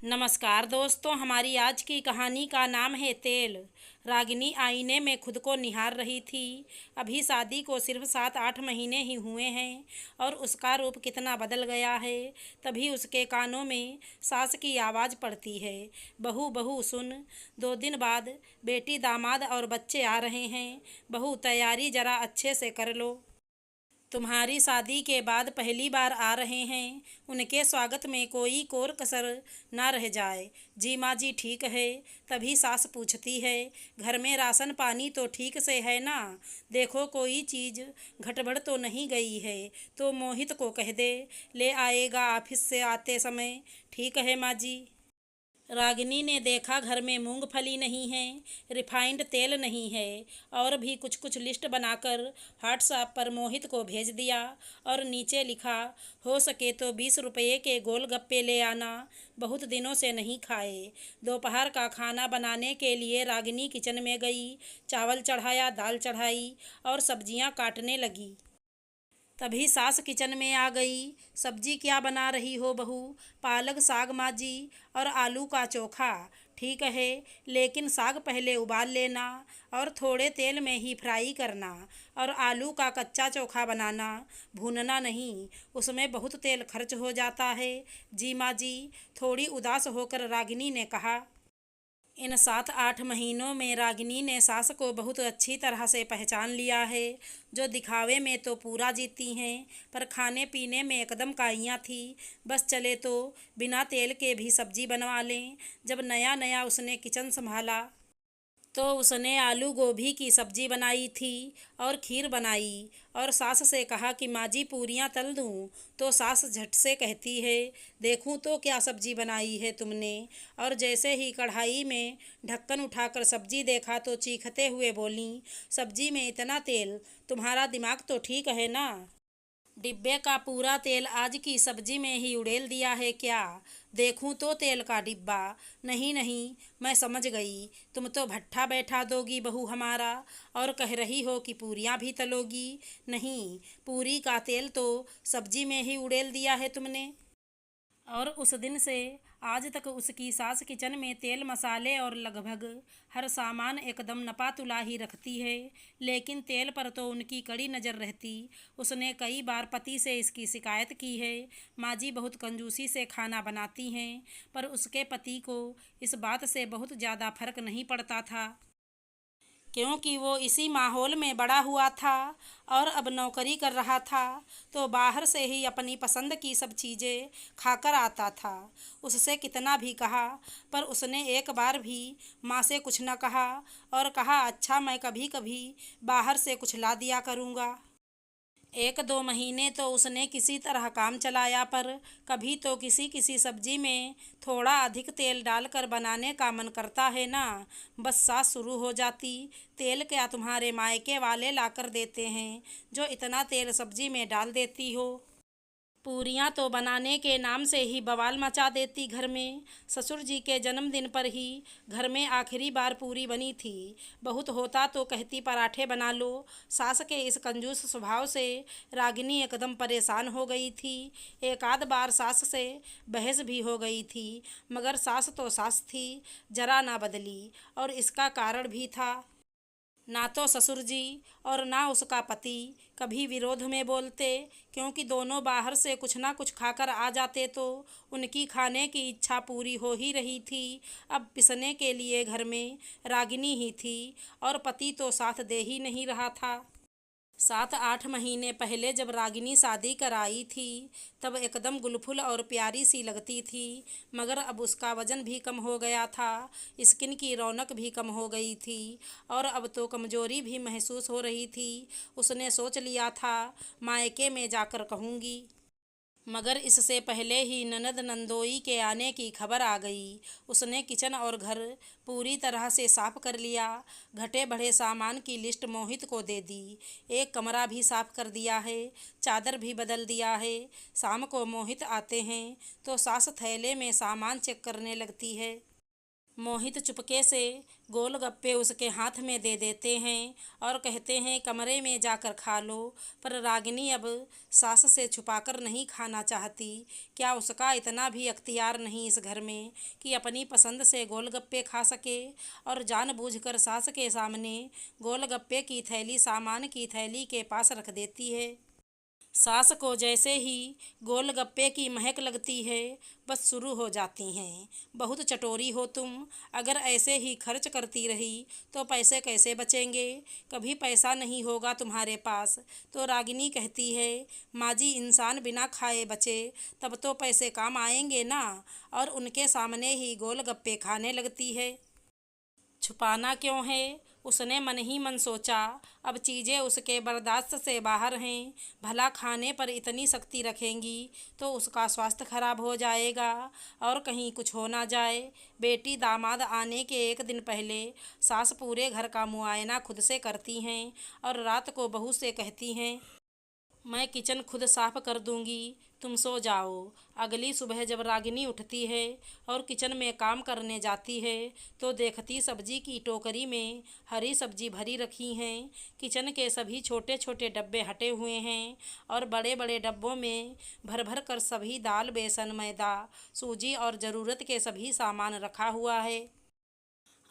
नमस्कार दोस्तों, हमारी आज की कहानी का नाम है तेल। रागिनी आईने में खुद को निहार रही थी। अभी शादी को सिर्फ 7-8 महीने ही हुए हैं और उसका रूप कितना बदल गया है। तभी उसके कानों में सास की आवाज़ पड़ती है, बहू बहू सुन, 2 दिन बाद बेटी दामाद और बच्चे आ रहे हैं। बहू तैयारी ज़रा अच्छे से कर लो, तुम्हारी शादी के बाद पहली बार आ रहे हैं। उनके स्वागत में कोई कोर कसर ना रह जाए। जी माँ जी ठीक है। तभी सास पूछती है, घर में राशन पानी तो ठीक से है ना? देखो कोई चीज़ घटबड़ तो नहीं गई है तो मोहित को कह दे, ले आएगा ऑफिस से आते समय। ठीक है माँ जी। रागिनी ने देखा घर में मूंगफली नहीं है, रिफाइंड तेल नहीं है और भी कुछ कुछ लिस्ट बनाकर व्हाट्सएप पर मोहित को भेज दिया और नीचे लिखा, हो सके तो 20 रुपये के गोलगप्पे ले आना, बहुत दिनों से नहीं खाए। दोपहर का खाना बनाने के लिए रागिनी किचन में गई, चावल चढ़ाया, दाल चढ़ाई और सब्जियां काटने लगी। तभी सास किचन में आ गई। सब्जी क्या बना रही हो बहू? पालक साग माँ जी, और आलू का चोखा। ठीक है, लेकिन साग पहले उबाल लेना और थोड़े तेल में ही फ्राई करना, और आलू का कच्चा चोखा बनाना, भूनना नहीं, उसमें बहुत तेल खर्च हो जाता है। जी माँ जी, थोड़ी उदास होकर रागिनी ने कहा। इन 7-8 महीनों में रागिनी ने सास को बहुत अच्छी तरह से पहचान लिया है। जो दिखावे में तो पूरा जीती हैं, पर खाने पीने में एकदम काइयाँ थी। बस चले तो बिना तेल के भी सब्जी बनवा लें। जब नया नया उसने किचन संभाला तो उसने आलू गोभी की सब्जी बनाई थी और खीर बनाई और सास से कहा कि माँ जी पूरियाँ तल दूँ, तो सास झट से कहती है, देखूँ तो क्या सब्जी बनाई है तुमने। और जैसे ही कढ़ाई में ढक्कन उठाकर सब्जी देखा तो चीखते हुए बोली, सब्जी में इतना तेल, तुम्हारा दिमाग तो ठीक है ना? डिब्बे का पूरा तेल आज की सब्जी में ही उड़ेल दिया है क्या? देखूं तो तेल का डिब्बा। नहीं नहीं, मैं समझ गई, तुम तो भट्ठा बैठा दोगी बहू हमारा, और कह रही हो कि पूरियां भी तलोगी। नहीं, पूरी का तेल तो सब्जी में ही उड़ेल दिया है तुमने। और उस दिन से आज तक उसकी सास किचन में तेल मसाले और लगभग हर सामान एकदम नपा तुला ही रखती है, लेकिन तेल पर तो उनकी कड़ी नज़र रहती। उसने कई बार पति से इसकी शिकायत की है। माँ जी बहुत कंजूसी से खाना बनाती हैं, पर उसके पति को इस बात से बहुत ज़्यादा फर्क नहीं पड़ता था, क्योंकि वो इसी माहौल में बड़ा हुआ था और अब नौकरी कर रहा था, तो बाहर से ही अपनी पसंद की सब चीज़ें खाकर आता था। उससे कितना भी कहा, पर उसने एक बार भी माँ से कुछ न कहा और कहा, अच्छा मैं कभी कभी बाहर से कुछ ला दिया करूँगा। 1-2 महीने तो उसने किसी तरह काम चलाया, पर कभी तो किसी किसी सब्जी में थोड़ा अधिक तेल डालकर बनाने का मन करता है ना, बस सास शुरू हो जाती, तेल क्या तुम्हारे मायके वाले लाकर देते हैं जो इतना तेल सब्जी में डाल देती हो? पूरियाँ तो बनाने के नाम से ही बवाल मचा देती घर में। ससुर जी के जन्मदिन पर ही घर में आखिरी बार पूरी बनी थी। बहुत होता तो कहती पराठे बना लो। सास के इस कंजूस स्वभाव से रागिनी एकदम परेशान हो गई थी। एक आध बार सास से बहस भी हो गई थी, मगर सास तो सास थी, जरा ना बदली। और इसका कारण भी था, ना तो ससुर जी और ना उसका पति कभी विरोध में बोलते, क्योंकि दोनों बाहर से कुछ ना कुछ खाकर आ जाते तो उनकी खाने की इच्छा पूरी हो ही रही थी। अब पिसने के लिए घर में रागिनी ही थी और पति तो साथ दे ही नहीं रहा था। 7-8 महीने पहले जब रागिनी शादी कराई थी तब एकदम गुलफुल और प्यारी सी लगती थी, मगर अब उसका वजन भी कम हो गया था, स्किन की रौनक भी कम हो गई थी और अब तो कमज़ोरी भी महसूस हो रही थी। उसने सोच लिया था मायके में जाकर कहूँगी, मगर इससे पहले ही ननद नंदोई के आने की खबर आ गई। उसने किचन और घर पूरी तरह से साफ कर लिया, घटे बढ़े सामान की लिस्ट मोहित को दे दी, एक कमरा भी साफ कर दिया है, चादर भी बदल दिया है। शाम को मोहित आते हैं तो सास थैले में सामान चेक करने लगती है। मोहित चुपके से गोलगप्पे उसके हाथ में दे देते हैं और कहते हैं कमरे में जाकर खा लो। पर रागिनी अब सास से छुपाकर नहीं खाना चाहती। क्या उसका इतना भी अख्तियार नहीं इस घर में कि अपनी पसंद से गोलगप्पे खा सके? और जानबूझकर सास के सामने गोलगप्पे की थैली सामान की थैली के पास रख देती है। सास को जैसे ही गोलगप्पे की महक लगती है बस शुरू हो जाती हैं, बहुत चटोरी हो तुम। अगर ऐसे ही खर्च करती रही तो पैसे कैसे बचेंगे? कभी पैसा नहीं होगा तुम्हारे पास। तो रागिनी कहती है, माँ जी इंसान बिना खाए बचे तब तो पैसे काम आएंगे ना। और उनके सामने ही गोलगप्पे खाने लगती है। छुपाना क्यों है? उसने मन ही मन सोचा। अब चीज़ें उसके बर्दाश्त से बाहर हैं। भला खाने पर इतनी सख्ती रखेंगी तो उसका स्वास्थ्य खराब हो जाएगा और कहीं कुछ हो ना जाए। बेटी दामाद आने के एक दिन पहले सास पूरे घर का मुआयना खुद से करती हैं और रात को बहू से कहती हैं, मैं किचन खुद साफ कर दूंगी, तुम सो जाओ। अगली सुबह जब रागिनी उठती है और किचन में काम करने जाती है तो देखती सब्जी की टोकरी में हरी सब्जी भरी रखी हैं। किचन के सभी छोटे छोटे डब्बे हटे हुए हैं और बड़े बड़े डब्बों में भर भर कर सभी दाल, बेसन, मैदा, सूजी और ज़रूरत के सभी सामान रखा हुआ है।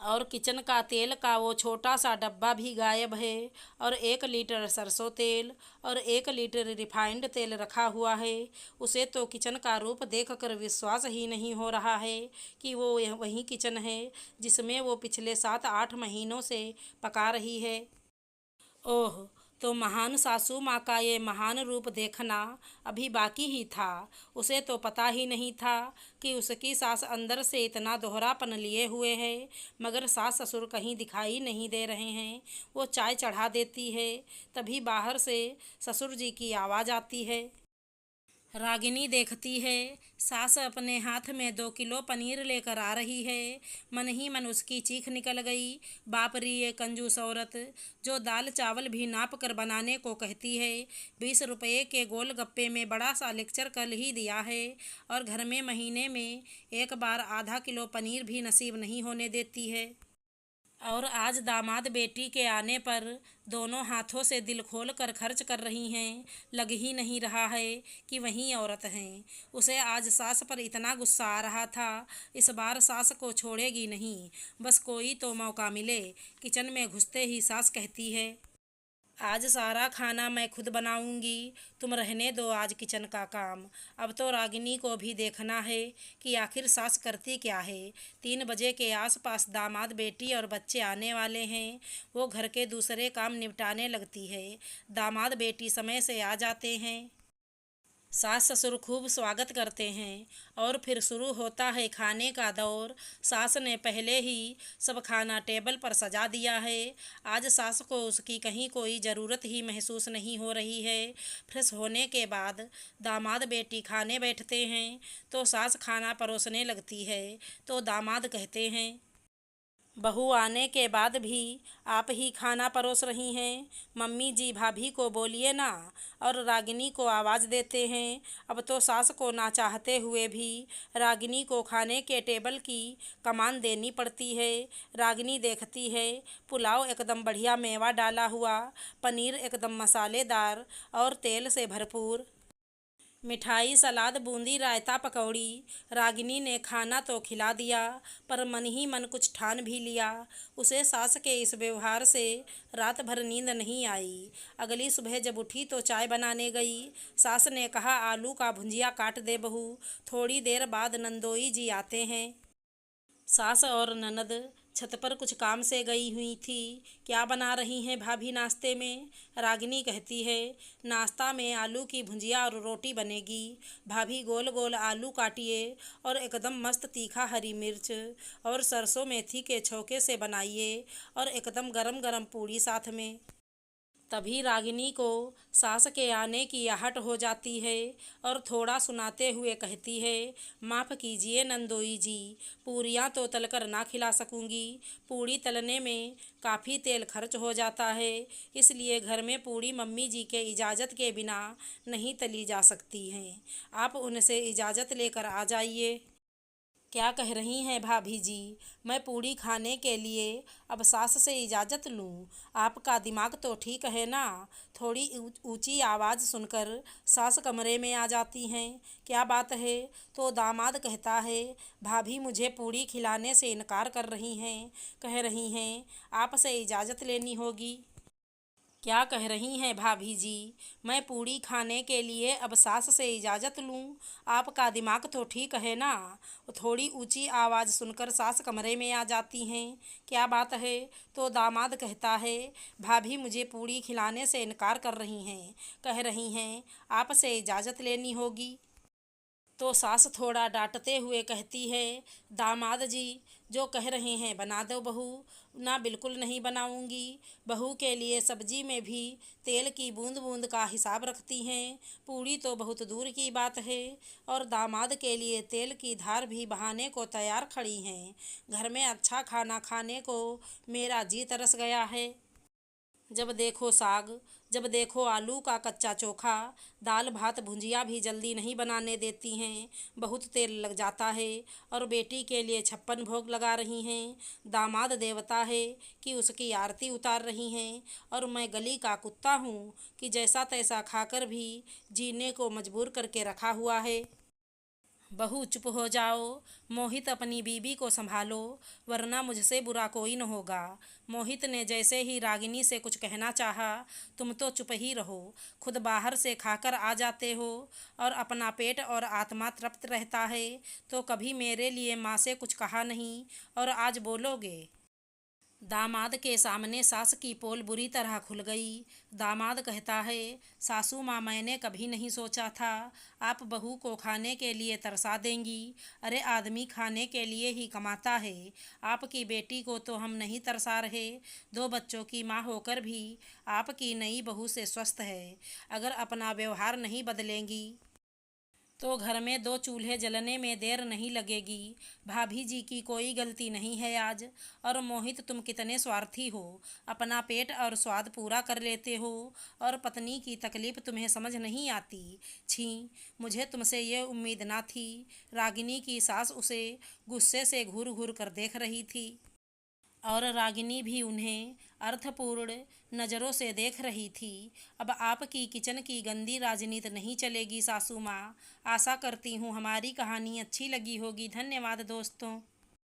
और किचन का तेल का वो छोटा सा डब्बा भी गायब है और 1 लीटर सरसों तेल और 1 लीटर रिफाइंड तेल रखा हुआ है। उसे तो किचन का रूप देखकर विश्वास ही नहीं हो रहा है कि वो वही किचन है जिसमें वो पिछले 7-8 महीनों से पका रही है। ओह! तो महान सासू माँ का ये महान रूप देखना अभी बाकी ही था। उसे तो पता ही नहीं था कि उसकी सास अंदर से इतना दोहरापन लिए हुए है। मगर सास ससुर कहीं दिखाई नहीं दे रहे हैं। वो चाय चढ़ा देती है, तभी बाहर से ससुर जी की आवाज़ आती है। रागिनी देखती है सास अपने हाथ में 2 किलो पनीर लेकर आ रही है। मन ही मन उसकी चीख निकल गई। बाप री ये कंजूस औरत, जो दाल चावल भी नाप कर बनाने को कहती है। 20 रुपये के गोलगप्पे में बड़ा सा लेक्चर कल ही दिया है और घर में महीने में एक बार आधा किलो पनीर भी नसीब नहीं होने देती है। और आज दामाद बेटी के आने पर दोनों हाथों से दिल खोल कर खर्च कर रही हैं। लग ही नहीं रहा है कि वही औरत हैं। उसे आज सास पर इतना गुस्सा आ रहा था। इस बार सास को छोड़ेगी नहीं, बस कोई तो मौका मिले। किचन में घुसते ही सास कहती है, आज सारा खाना मैं खुद बनाऊंगी, तुम रहने दो आज किचन का काम। अब तो रागिनी को भी देखना है कि आखिर सास करती क्या है। 3 बजे के आसपास दामाद बेटी और बच्चे आने वाले हैं। वो घर के दूसरे काम निपटाने लगती है। दामाद बेटी समय से आ जाते हैं। सास ससुर खूब स्वागत करते हैं और फिर शुरू होता है खाने का दौर। सास ने पहले ही सब खाना टेबल पर सजा दिया है। आज सास को उसकी कहीं कोई ज़रूरत ही महसूस नहीं हो रही है। फ्रेश होने के बाद दामाद बेटी खाने बैठते हैं तो सास खाना परोसने लगती है। तो दामाद कहते हैं, बहू आने के बाद भी आप ही खाना परोस रही हैं। मम्मी जी भाभी को बोलिए ना। और रागिनी को आवाज़ देते हैं। अब तो सास को ना चाहते हुए भी रागिनी को खाने के टेबल की कमान देनी पड़ती है। रागिनी देखती है पुलाव एकदम बढ़िया मेवा डाला हुआ, पनीर एकदम मसालेदार और तेल से भरपूर, मिठाई, सलाद, बूंदी, रायता, पकौड़ी। रागिनी ने खाना तो खिला दिया पर मन ही मन कुछ ठान भी लिया। उसे सास के इस व्यवहार से रात भर नींद नहीं आई। अगली सुबह जब उठी तो चाय बनाने गई। सास ने कहा, आलू का भुंजिया काट दे बहू। थोड़ी देर बाद नंदोई जी आते हैं। सास और ननद छत पर कुछ काम से गई हुई थी। क्या बना रही हैं भाभी नाश्ते में? रागिनी कहती है, नाश्ता में आलू की भुजिया और रोटी बनेगी। भाभी गोल गोल आलू काटिए और एकदम मस्त तीखा हरी मिर्च और सरसों मेथी के छौके से बनाइए और एकदम गरम गरम पूड़ी साथ में। तभी रागिनी को सास के आने की आहट हो जाती है और थोड़ा सुनाते हुए कहती है, माफ़ कीजिए नंदोई जी, पूरियाँ तो तलकर ना खिला सकूँगी। पूड़ी तलने में काफ़ी तेल खर्च हो जाता है, इसलिए घर में पूड़ी मम्मी जी के इजाज़त के बिना नहीं तली जा सकती हैं। आप उनसे इजाज़त लेकर आ जाइए। क्या कह रही हैं भाभी जी? मैं पूड़ी खाने के लिए अब सास से इजाज़त लूं? आपका दिमाग तो ठीक है ना? थोड़ी ऊंची आवाज़ सुनकर सास कमरे में आ जाती हैं। क्या बात है? तो दामाद कहता है, भाभी मुझे पूड़ी खिलाने से इनकार कर रही हैं। कह रही हैं आपसे इजाज़त लेनी होगी। क्या कह रही हैं भाभी जी? मैं पूड़ी खाने के लिए अब सास से इजाज़त लूं? आपका दिमाग तो ठीक है ना? थोड़ी ऊंची आवाज़ सुनकर सास कमरे में आ जाती हैं। क्या बात है? तो दामाद कहता है, भाभी मुझे पूड़ी खिलाने से इनकार कर रही हैं। कह रही हैं आपसे इजाज़त लेनी होगी। तो सास थोड़ा डांटते हुए कहती है, दामाद जी जो कह रहे हैं बना दो बहू। ना बिल्कुल नहीं बनाऊंगी। बहू के लिए सब्जी में भी तेल की बूंद बूंद का हिसाब रखती हैं। पूड़ी तो बहुत दूर की बात है। और दामाद के लिए तेल की धार भी बहाने को तैयार खड़ी हैं। घर में अच्छा खाना खाने को मेरा जी तरस गया है। जब देखो साग, जब देखो आलू का कच्चा चोखा, दाल भात भुंजिया भी जल्दी नहीं बनाने देती हैं। बहुत तेल लग जाता है। और बेटी के लिए 56 भोग लगा रही हैं। दामाद देवता है कि उसकी आरती उतार रही हैं। और मैं गली का कुत्ता हूँ कि जैसा तैसा खाकर भी जीने को मजबूर करके रखा हुआ है। बहू चुप हो जाओ। मोहित अपनी बीबी को संभालो, वरना मुझसे बुरा कोई न होगा। मोहित ने जैसे ही रागिनी से कुछ कहना चाहा, तुम तो चुप ही रहो। खुद बाहर से खाकर आ जाते हो और अपना पेट और आत्मा तृप्त रहता है, तो कभी मेरे लिए माँ से कुछ कहा नहीं और आज बोलोगे। दामाद के सामने सास की पोल बुरी तरह खुल गई। दामाद कहता है, सासू माँ मैंने कभी नहीं सोचा था आप बहू को खाने के लिए तरसा देंगी। अरे आदमी खाने के लिए ही कमाता है। आपकी बेटी को तो हम नहीं तरसा रहे। 2 बच्चों की माँ होकर भी आपकी नई बहू से स्वस्थ है। अगर अपना व्यवहार नहीं बदलेंगी तो घर में 2 चूल्हे जलने में देर नहीं लगेगी। भाभी जी की कोई गलती नहीं है आज। और मोहित तुम कितने स्वार्थी हो। अपना पेट और स्वाद पूरा कर लेते हो और पत्नी की तकलीफ तुम्हें समझ नहीं आती। छी, मुझे तुमसे ये उम्मीद ना थी। रागिनी की सास उसे गुस्से से घूर घूर कर देख रही थी। और रागिनी भी उन्हें अर्थपूर्ण नज़रों से देख रही थी। अब आपकी किचन की गंदी राजनीति नहीं चलेगी सासू माँ। आशा करती हूँ हमारी कहानी अच्छी लगी होगी। धन्यवाद दोस्तों।